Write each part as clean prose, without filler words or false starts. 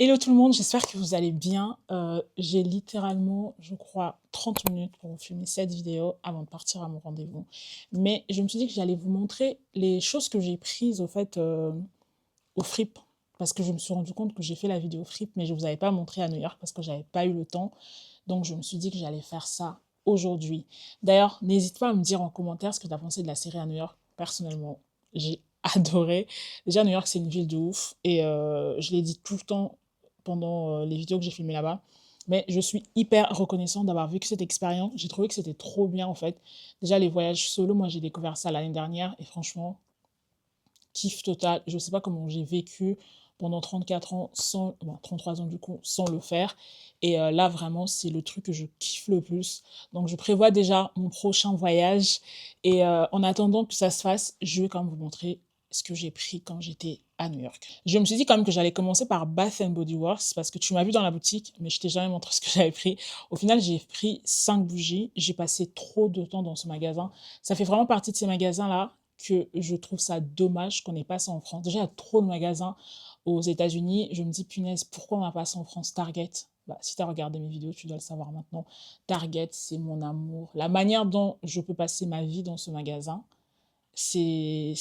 Hello tout le monde, j'espère que vous allez bien. J'ai littéralement, je crois, 30 minutes pour vous filmer cette vidéo avant de partir à mon rendez-vous. Mais je me suis dit que j'allais vous montrer les choses que j'ai prises au fait au Fripp. Parce que je me suis rendu compte que j'ai fait la vidéo Fripp, mais je ne vous avais pas montré à New York parce que j'avais pas eu le temps. Donc je me suis dit que j'allais faire ça aujourd'hui. D'ailleurs, n'hésite pas à me dire en commentaire ce que tu as pensé de la série à New York. Personnellement, j'ai adoré. Déjà, New York, c'est une ville de ouf. Et je l'ai dit tout le temps pendant les vidéos que j'ai filmées là-bas. Mais je suis hyper reconnaissante d'avoir vécu cette expérience. J'ai trouvé que c'était trop bien en fait. Déjà, les voyages solo, moi j'ai découvert ça l'année dernière. Et franchement, kiff total. Je sais pas comment j'ai vécu pendant 34 ans sans, bon, 33 ans du coup, sans le faire. Et là, vraiment, c'est le truc que je kiffe le plus. Donc, je prévois déjà mon prochain voyage. Et en attendant que ça se fasse, je vais quand même vous montrer ce que j'ai pris quand j'étais à New York. Je me suis dit quand même que j'allais commencer par Bath Body Works parce que tu m'as vu dans la boutique, mais je t'ai jamais montré ce que j'avais pris. Au final, j'ai pris 5 bougies. J'ai passé trop de temps dans ce magasin. Ça fait vraiment partie de ces magasins-là que je trouve ça dommage qu'on n'ait pas ça en France. Déjà, il y a trop de magasins aux États-Unis. Je me dis, punaise, pourquoi on n'a pas ça en France? Target. Bah, si tu as regardé mes vidéos, tu dois le savoir maintenant. Target, c'est mon amour. La manière dont je peux passer ma vie dans ce magasin, c'est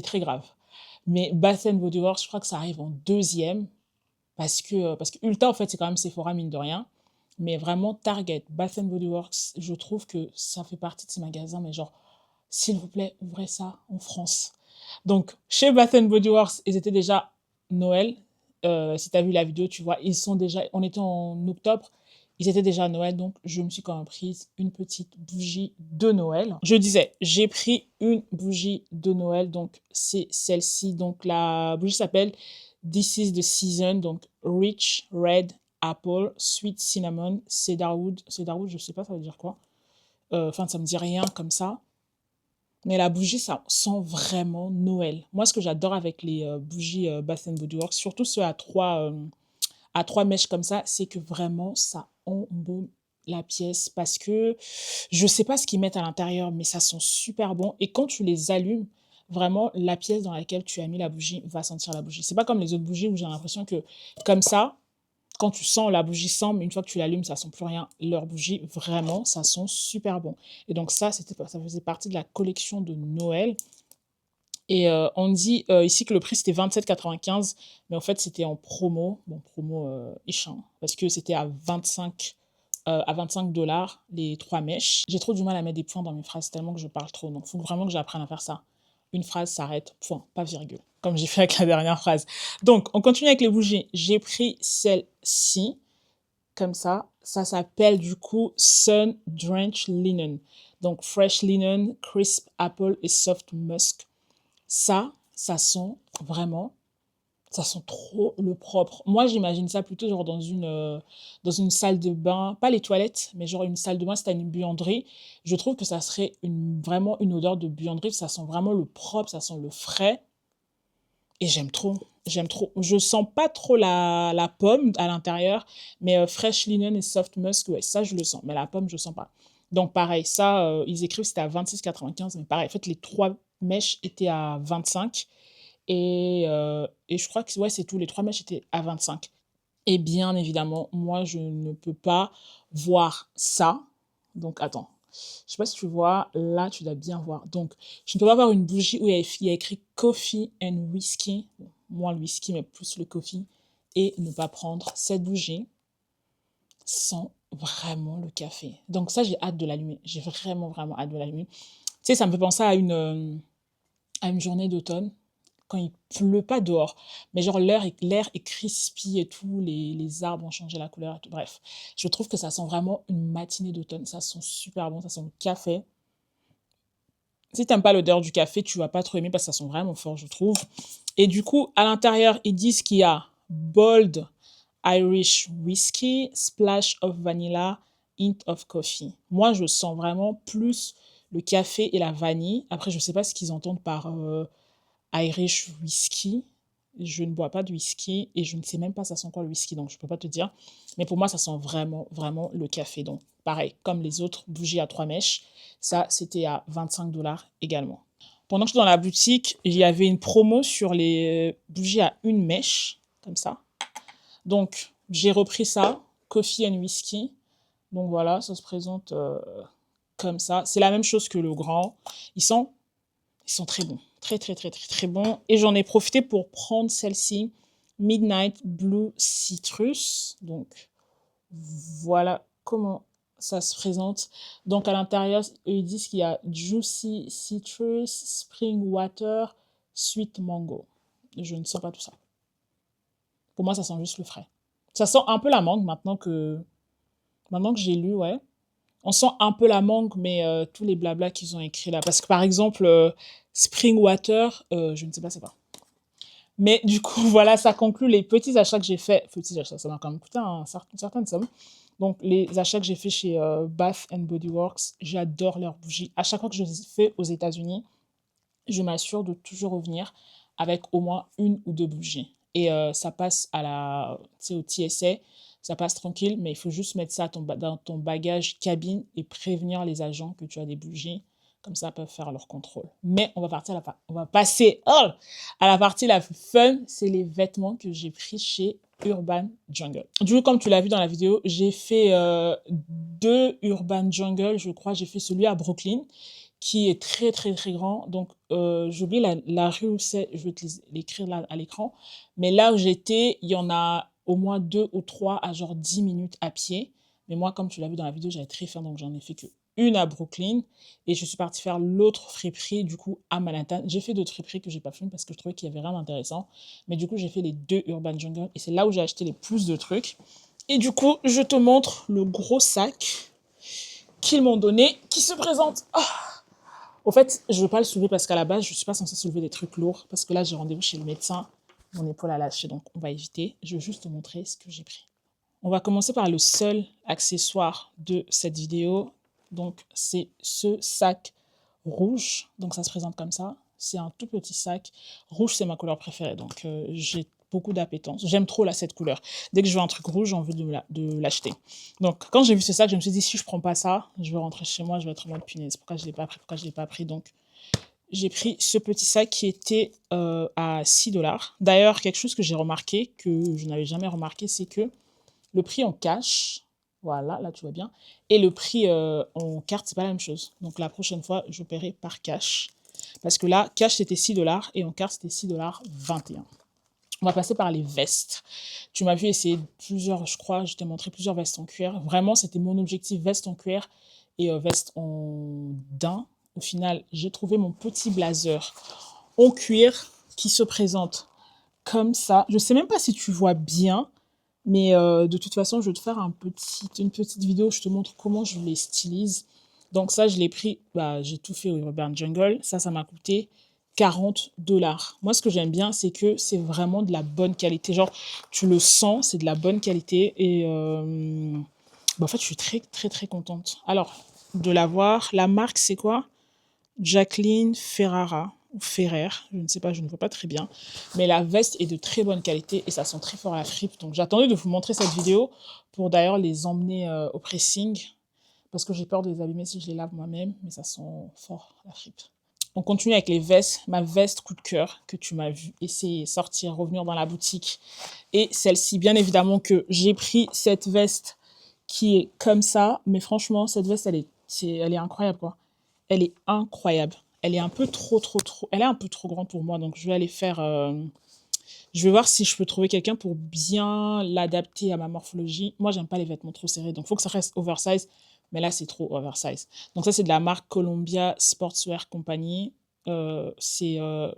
très grave. Mais Bath Body Works, je crois que ça arrive en deuxième. Parce que Ulta, en fait, c'est quand même Sephora, mine de rien. Mais vraiment, Target, Bath Body Works, je trouve que ça fait partie de ces magasins, mais genre, s'il vous plaît, ouvrez ça en France. Donc, chez Bath Body Works, ils étaient déjà Noël. Si tu as vu la vidéo, tu vois, ils sont déjà, on était en octobre, ils étaient déjà à Noël, donc je me suis quand même prise une petite bougie de Noël. Je disais, j'ai pris une bougie de Noël, donc c'est celle-ci. Donc la bougie s'appelle This is the Season, donc Rich Red Apple, Sweet Cinnamon, Cedarwood. Cedarwood, je sais pas, ça veut dire quoi. Enfin, ça me dit rien comme ça. Mais la bougie, ça sent vraiment Noël. Moi, ce que j'adore avec les bougies Bath Body Works, surtout ceux à trois mèches comme ça, c'est que vraiment, ça embaume la pièce parce que je sais pas ce qu'ils mettent à l'intérieur, mais ça sent super bon. Et quand tu les allumes, vraiment, la pièce dans laquelle tu as mis la bougie va sentir la bougie. C'est pas comme les autres bougies où j'ai l'impression que, comme ça, quand tu sens la bougie sent, mais une fois que tu l'allumes, ça sent plus rien. Leur bougie, vraiment, ça sent super bon. Et donc ça faisait partie de la collection de Noël. Et on dit ici que le prix c'était 27,95, mais en fait c'était en promo, bon promo ish, hein, parce que c'était à 25 dollars les 3 mèches. J'ai trop du mal à mettre des points dans mes phrases tellement que je parle trop, donc il faut vraiment que j'apprenne à faire ça. Une phrase s'arrête, point, pas virgule, comme j'ai fait avec la dernière phrase. Donc on continue avec les bougies. J'ai pris celle-ci, comme ça. Ça s'appelle du coup Sun Drenched Linen. Donc Fresh Linen, Crisp Apple et Soft Musk. Ça sent vraiment, ça sent trop le propre. Moi, j'imagine ça plutôt genre dans une salle de bain, pas les toilettes, mais genre une salle de bain, si t'as une buanderie. Je trouve que ça serait vraiment une odeur de buanderie. Ça sent vraiment le propre, ça sent le frais. Et j'aime trop, j'aime trop. Je sens pas trop la pomme à l'intérieur, mais Fresh Linen et Soft Musk, ouais, ça je le sens. Mais la pomme, je sens pas. Donc pareil, ça, ils écrivent c'était à 26,95, mais pareil, en fait, les 3 mèches étaient à 25. Et je crois que ouais, c'est tout, les 3 mèches étaient à 25. Et bien évidemment, moi, je ne peux pas voir ça. Donc attends, je sais pas si tu vois, là, tu dois bien voir. Donc, je ne peux pas avoir une bougie où il y a écrit Coffee and Whiskey, bon, moins le whisky, mais plus le coffee, et ne pas prendre cette bougie sans vraiment le café. Donc ça, j'ai hâte de l'allumer. J'ai vraiment, vraiment hâte de l'allumer. Tu sais, ça me fait penser à une journée d'automne, quand il pleut pas dehors, mais genre l'air est crispy et tout, les arbres ont changé la couleur et tout. Bref, je trouve que ça sent vraiment une matinée d'automne. Ça sent super bon, ça sent le café. Si t'aimes pas l'odeur du café, tu vas pas trop aimer parce que ça sent vraiment fort, je trouve. Et du coup, à l'intérieur, ils disent qu'il y a Bold Irish Whiskey, Splash of Vanilla, Hint of Coffee. Moi, je sens vraiment plus le café et la vanille. Après, je sais pas ce qu'ils entendent par Irish Whiskey. Je ne bois pas de whisky et je ne sais même pas ça sent quoi le whisky, donc je peux pas te dire. Mais pour moi, ça sent vraiment, vraiment le café. Donc, pareil, comme les autres bougies à 3 mèches, ça, c'était à 25 dollars également. Pendant que je suis dans la boutique, il y avait une promo sur les bougies à une mèche, comme ça. Donc, j'ai repris ça, Coffee and Whisky. Donc voilà, ça se présente comme ça. C'est la même chose que le grand. Ils sont très bons. Très, très, très, très, très bons. Et j'en ai profité pour prendre celle-ci, Midnight Blue Citrus. Donc, voilà comment ça se présente. Donc, à l'intérieur, ils disent qu'il y a Juicy Citrus, Spring Water, Sweet Mango. Je ne sens pas tout ça. Pour moi, ça sent juste le frais. Ça sent un peu la mangue maintenant que j'ai lu, ouais. On sent un peu la mangue, mais tous les blablas qu'ils ont écrits là. Parce que par exemple, Spring Water, je ne sais pas c'est quoi. Mais du coup, voilà, ça conclut les petits achats que j'ai faits. Petits achats, ça m'a quand même coûté une certaine somme. Donc, les achats que j'ai faits chez Bath Body Works, j'adore leurs bougies. À chaque fois que je les fais aux États-Unis, je m'assure de toujours revenir avec au moins une ou deux bougies. Et ça passe au TSA, ça passe tranquille, mais il faut juste mettre ça dans ton bagage cabine et prévenir les agents que tu as des bougies. Comme ça, ils peuvent faire leur contrôle. Mais on va passer à la partie la plus fun, c'est les vêtements que j'ai pris chez Urban Jungle. Du coup, comme tu l'as vu dans la vidéo, j'ai fait 2 Urban Jungle, je crois. J'ai fait celui à Brooklyn, qui est très, très, très grand. Donc, j'ai oublié la rue où c'est, je vais te l'écrire là à l'écran. Mais là où j'étais, il y en a au moins 2 ou 3 à genre 10 minutes à pied. Mais moi, comme tu l'as vu dans la vidéo, j'avais très faim, donc j'en ai fait que une à Brooklyn. Et je suis partie faire l'autre friperie, du coup, à Manhattan. J'ai fait d'autres friperies que j'ai pas fait parce que je trouvais qu'il y avait rien d'intéressant. Mais du coup, j'ai fait les 2 Urban Jungle et c'est là où j'ai acheté les plus de trucs. Et du coup, je te montre le gros sac qu'ils m'ont donné, qui se présente. Au fait, je ne veux pas le soulever parce qu'à la base, je ne suis pas censée soulever des trucs lourds. Parce que là, j'ai rendez-vous chez le médecin. Mon épaule a lâché, donc on va éviter. Je vais juste te montrer ce que j'ai pris. On va commencer par le seul accessoire de cette vidéo. Donc, c'est ce sac rouge. Donc, ça se présente comme ça. C'est un tout petit sac. Rouge, c'est ma couleur préférée. Donc, j'ai beaucoup d'appétence. J'aime trop cette couleur. Dès que je vois un truc rouge, j'ai envie de l'acheter. Donc, quand j'ai vu ce sac, je me suis dit, si je prends pas ça, je vais rentrer chez moi, je vais être en mode punaise. Pourquoi je ne l'ai pas pris? Pourquoi je ne l'ai pas pris? Donc, j'ai pris ce petit sac qui était à 6 $. D'ailleurs, quelque chose que j'ai remarqué, que je n'avais jamais remarqué, c'est que le prix en cash, voilà, là tu vois bien, et le prix en carte, c'est pas la même chose. Donc la prochaine fois, je paierai par cash. Parce que là, cash c'était 6 $ et en carte c'était 6,21 $. On va passer par les vestes. Tu m'as vu essayer plusieurs, je crois, je t'ai montré plusieurs vestes en cuir. Vraiment, c'était mon objectif, veste en cuir et veste en daim. Au final, j'ai trouvé mon petit blazer en cuir qui se présente comme ça. Je sais même pas si tu vois bien, mais de toute façon, je vais te faire une petite vidéo, je te montre comment je les stylise. Donc ça, je l'ai pris, j'ai tout fait au Urban Jungle. Ça m'a coûté 40 $. Moi, ce que j'aime bien, c'est que c'est vraiment de la bonne qualité. Genre, tu le sens, c'est de la bonne qualité. Et en fait, je suis très, très, très contente. Alors, de l'avoir. La marque, c'est quoi? Jacqueline Ferrara ou Ferrer, je ne sais pas, je ne vois pas très bien. Mais la veste est de très bonne qualité et ça sent très fort la fripe. Donc j'attendais de vous montrer cette vidéo pour d'ailleurs les emmener au pressing parce que j'ai peur de les abîmer si je les lave moi-même, mais ça sent fort la fripe. On continue avec les vestes. Ma veste coup de cœur que tu m'as vu essayer, sortir, revenir dans la boutique. Et celle-ci, bien évidemment que j'ai pris cette veste qui est comme ça. Mais franchement, cette veste, elle est incroyable, quoi. Elle est incroyable. Elle est un peu trop. Elle est un peu trop grande pour moi, donc je vais aller faire. Je vais voir si je peux trouver quelqu'un pour bien l'adapter à ma morphologie. Moi, j'aime pas les vêtements trop serrés, donc il faut que ça reste oversize. Mais là, c'est trop oversize. Donc ça, c'est de la marque Columbia Sportswear Company. C'est une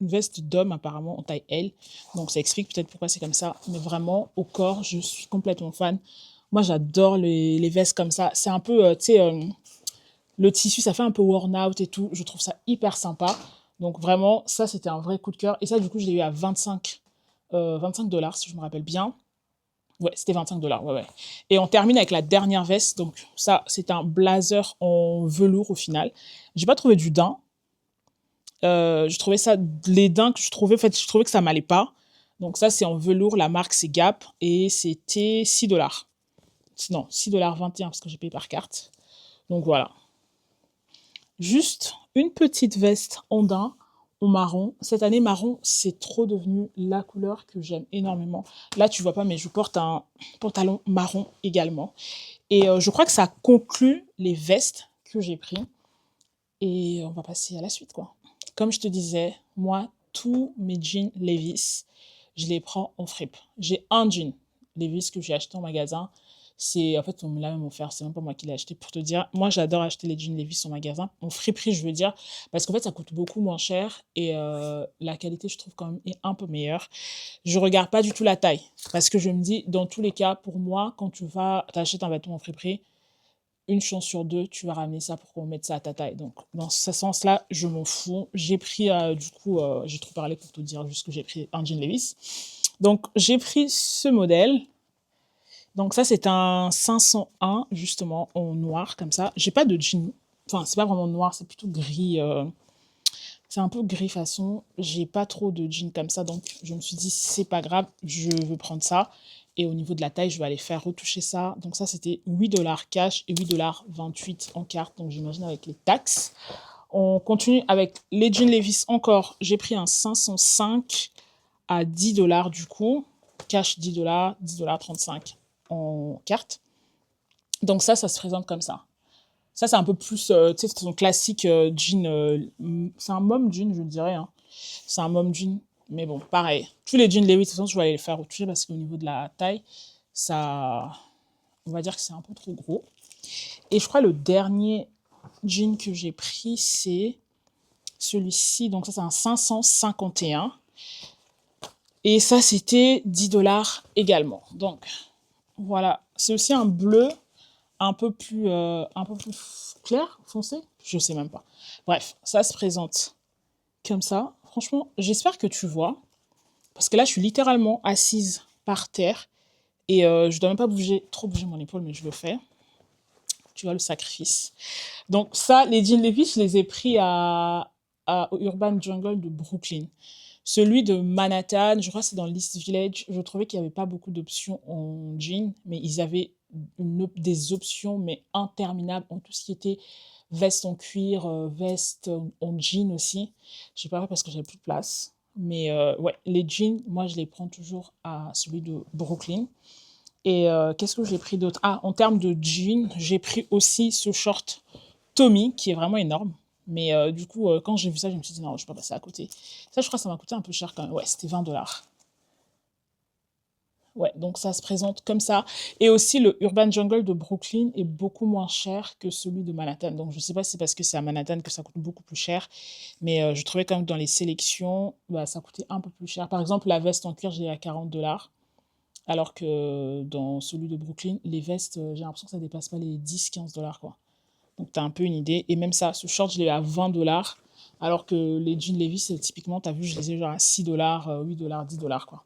veste d'homme apparemment en taille L. Donc ça explique peut-être pourquoi c'est comme ça. Mais vraiment, au corps, je suis complètement fan. Moi, j'adore les vestes comme ça. C'est un peu, tu sais, le tissu, ça fait un peu worn out et tout. Je trouve ça hyper sympa. Donc vraiment, ça, c'était un vrai coup de cœur. Et ça, du coup, je l'ai eu à 25 $, si je me rappelle bien. Ouais, c'était 25 $, ouais. Et on termine avec la dernière veste. Donc ça, c'est un blazer en velours au final. J'ai pas trouvé du daim. Je trouvais ça, les daims que je trouvais, en fait, je trouvais que ça m'allait pas. Donc ça, c'est en velours. La marque, c'est Gap. Et c'était 6 $. Non, 6,21 $ parce que j'ai payé par carte. Donc voilà. Juste une petite veste en daim au marron. Cette année, marron, c'est trop devenu la couleur que j'aime énormément. Là, tu vois pas, mais je porte un pantalon marron également. Et je crois que ça conclut les vestes que j'ai pris. Et on va passer à la suite, quoi. Comme je te disais, moi, tous mes jeans Levi's, je les prends en fripe. J'ai un jean Levi's que j'ai acheté en magasin. C'est, en fait, on me l'a même offert. C'est même pas moi qui l'ai acheté pour te dire. Moi, j'adore acheter les jeans Levi's en magasin. En friperie, je veux dire. Parce qu'en fait, ça coûte beaucoup moins cher. Et la qualité, je trouve quand même, est un peu meilleure. Je regarde pas du tout la taille. Parce que je me dis, dans tous les cas, pour moi, quand tu vas t'achètes un vêtement en friperie, une chance sur deux, tu vas ramener ça pour qu'on mette ça à ta taille. Donc, dans ce sens-là, je m'en fous. J'ai pris, j'ai trop parlé pour te dire juste que j'ai pris un jean Levi's. Donc, j'ai pris ce modèle. Donc, ça, c'est un 501, justement, en noir, comme ça. J'ai pas de jean. Enfin, c'est pas vraiment noir, c'est plutôt gris. C'est un peu gris façon. J'ai pas trop de jeans comme ça, donc je me suis dit, c'est pas grave, je veux prendre ça. Et au niveau de la taille, je vais aller faire retoucher ça. Donc ça, c'était 8 $ cash et 8,28 $ en carte. Donc j'imagine avec les taxes. On continue avec les jeans Levi's encore. J'ai pris un 505 à 10 $ du coup. Cash 10 $, 10,35 $ en carte. Donc ça se présente comme ça. Ça, c'est un peu plus, tu sais, c'est son classique jean. C'est un mom jean, je dirais, hein. C'est un mom jean. Mais bon, pareil. Tous les jeans Levi's, de toute façon, je vais aller les faire retoucher parce qu'au niveau de la taille, ça, on va dire que c'est un peu trop gros. Et je crois le dernier jean que j'ai pris, c'est celui-ci. Donc ça, c'est un 551. Et ça, c'était 10 $ également. Donc, voilà. C'est aussi un bleu un peu plus clair, foncé. Je sais même pas. Bref, ça se présente comme ça. Franchement, j'espère que tu vois. Parce que là, je suis littéralement assise par terre. Et je dois même pas trop bouger mon épaule, mais je le fais. Tu vois le sacrifice. Donc ça, les jeans Levi's, je les ai pris au Urban Jungle de Brooklyn. Celui de Manhattan, je crois que c'est dans l'East Village. Je trouvais qu'il n'y avait pas beaucoup d'options en jean, mais ils avaient des options mais interminables en tout ce qui était veste en cuir, veste en jean aussi. J'ai pas fait parce que j'avais plus de place. Mais ouais, les jeans, moi je les prends toujours à celui de Brooklyn. Et qu'est-ce que j'ai pris d'autre? Ah, en termes de jeans, j'ai pris aussi ce short Tommy qui est vraiment énorme. Mais du coup, quand j'ai vu ça, je me suis dit non, je ne peux pas passer à côté. Ça, je crois que ça m'a coûté un peu cher quand même. Ouais, c'était 20 $. Ouais, donc ça se présente comme ça. Et aussi, le Urban Jungle de Brooklyn est beaucoup moins cher que celui de Manhattan. Donc, je ne sais pas si c'est parce que c'est à Manhattan que ça coûte beaucoup plus cher. Mais je trouvais quand même que dans les sélections, bah, ça coûtait un peu plus cher. Par exemple, la veste en cuir, je l'ai à 40 $. Alors que dans celui de Brooklyn, les vestes, j'ai l'impression que ça ne dépasse pas les 10-15 $, quoi. Donc, tu as un peu une idée. Et même ça, ce short, je l'ai eu à 20 $. Alors que les jeans Levi's, typiquement, tu as vu, je les ai genre à 6 $, 8 $, 10 $, quoi.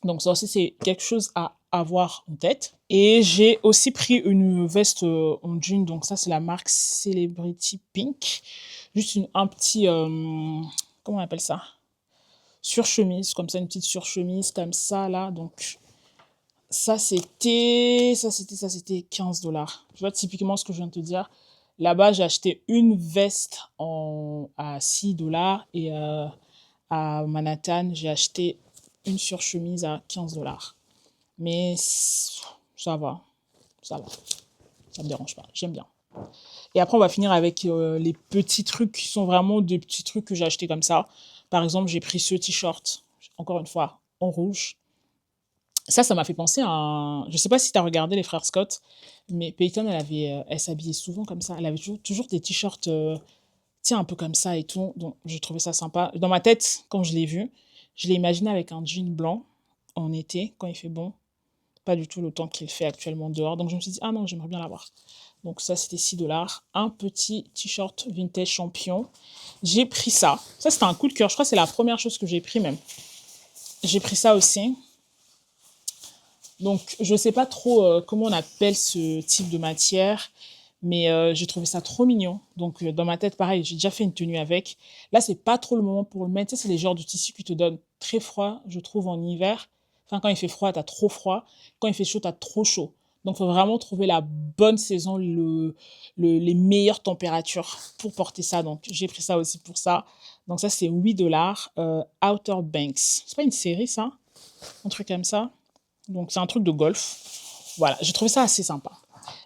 Donc, ça aussi, c'est quelque chose à avoir en tête. Et j'ai aussi pris une veste en jean. Donc, ça, c'est la marque Celebrity Pink. Juste un petit. Comment on appelle ça? Surchemise, comme ça, une petite surchemise, comme ça, là. Donc, ça c'était 15 $. Tu vois, typiquement ce que je viens de te dire. Là-bas, j'ai acheté une veste à 6 $ et à Manhattan, j'ai acheté une surchemise à 15 $. Mais ça va, ça va, ça me dérange pas, j'aime bien. Et après, on va finir avec les petits trucs qui sont vraiment des petits trucs que j'ai achetés comme ça. Par exemple, j'ai pris ce t-shirt, encore une fois, en rouge. Ça m'a fait penser à je sais pas si tu as regardé les frères Scott, mais Peyton, elle s'habillait souvent comme ça. Elle avait toujours des t-shirts, tiens, un peu comme ça et tout. Donc, je trouvais ça sympa. Dans ma tête, quand je l'ai vu, je l'ai imaginé avec un jean blanc en été, quand il fait bon. Pas du tout le temps qu'il fait actuellement dehors. Donc, je me suis dit, ah non, j'aimerais bien l'avoir. Donc, ça, c'était 6 $. Un petit t-shirt vintage champion. J'ai pris ça. Ça, c'était un coup de cœur. Je crois que c'est la première chose que j'ai pris même. J'ai pris ça aussi. Donc, je ne sais pas trop comment on appelle ce type de matière, mais j'ai trouvé ça trop mignon. Donc, dans ma tête, pareil, j'ai déjà fait une tenue avec. Là, c'est pas trop le moment pour le mettre. Tu sais, c'est les genres de tissus qui te donnent très froid, je trouve, en hiver. Enfin, quand il fait froid, t'as trop froid. Quand il fait chaud, t'as trop chaud. Donc, il faut vraiment trouver la bonne saison, les meilleures températures pour porter ça. Donc, j'ai pris ça aussi pour ça. Donc, ça, c'est 8 $. Outer Banks. C'est pas une série, ça? Un truc comme ça. Donc, c'est un truc de golf. Voilà, j'ai trouvé ça assez sympa.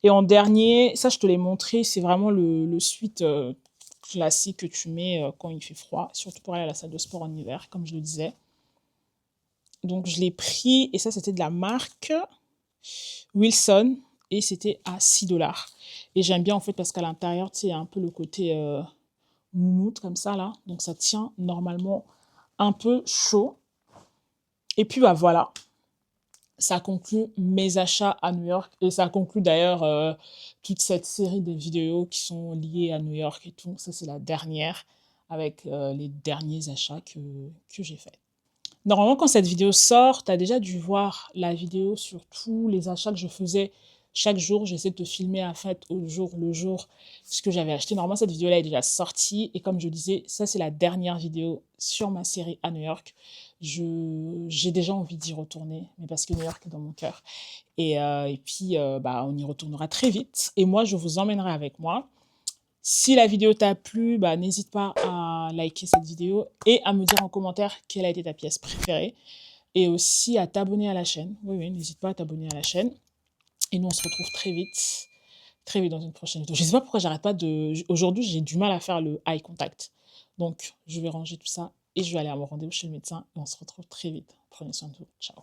Et en dernier, ça, je te l'ai montré, c'est vraiment le sweat classique que tu mets quand il fait froid, surtout pour aller à la salle de sport en hiver, comme je le disais. Donc, je l'ai pris, et ça, c'était de la marque Wilson, et c'était à 6 $. Et j'aime bien, en fait, parce qu'à l'intérieur, tu sais, il y a un peu le côté moumoute, comme ça, là. Donc, ça tient normalement un peu chaud. Et puis, bah voilà, ça conclut mes achats à New York et ça conclut d'ailleurs toute cette série de vidéos qui sont liées à New York et tout. Ça, c'est la dernière avec les derniers achats que j'ai faits. Normalement, quand cette vidéo sort, tu as déjà dû voir la vidéo sur tous les achats que je faisais chaque jour. J'essaie de te filmer en fait au jour le jour ce que j'avais acheté. Normalement, cette vidéo-là est déjà sortie. Et comme je disais, ça, c'est la dernière vidéo sur ma série à New York. J'ai déjà envie d'y retourner, mais parce que New York est dans mon cœur. Et puis, bah, on y retournera très vite. Et moi, je vous emmènerai avec moi. Si la vidéo t'a plu, bah, n'hésite pas à liker cette vidéo et à me dire en commentaire quelle a été ta pièce préférée. Et aussi à t'abonner à la chaîne. Oui, oui, n'hésite pas à t'abonner à la chaîne. Et nous, on se retrouve très vite dans une prochaine vidéo. Je ne sais pas pourquoi j'arrête pas de... Aujourd'hui, j'ai du mal à faire le eye contact. Donc, je vais ranger tout ça et je vais aller à mon rendez-vous chez le médecin. Et on se retrouve très vite. Prenez soin de vous. Ciao.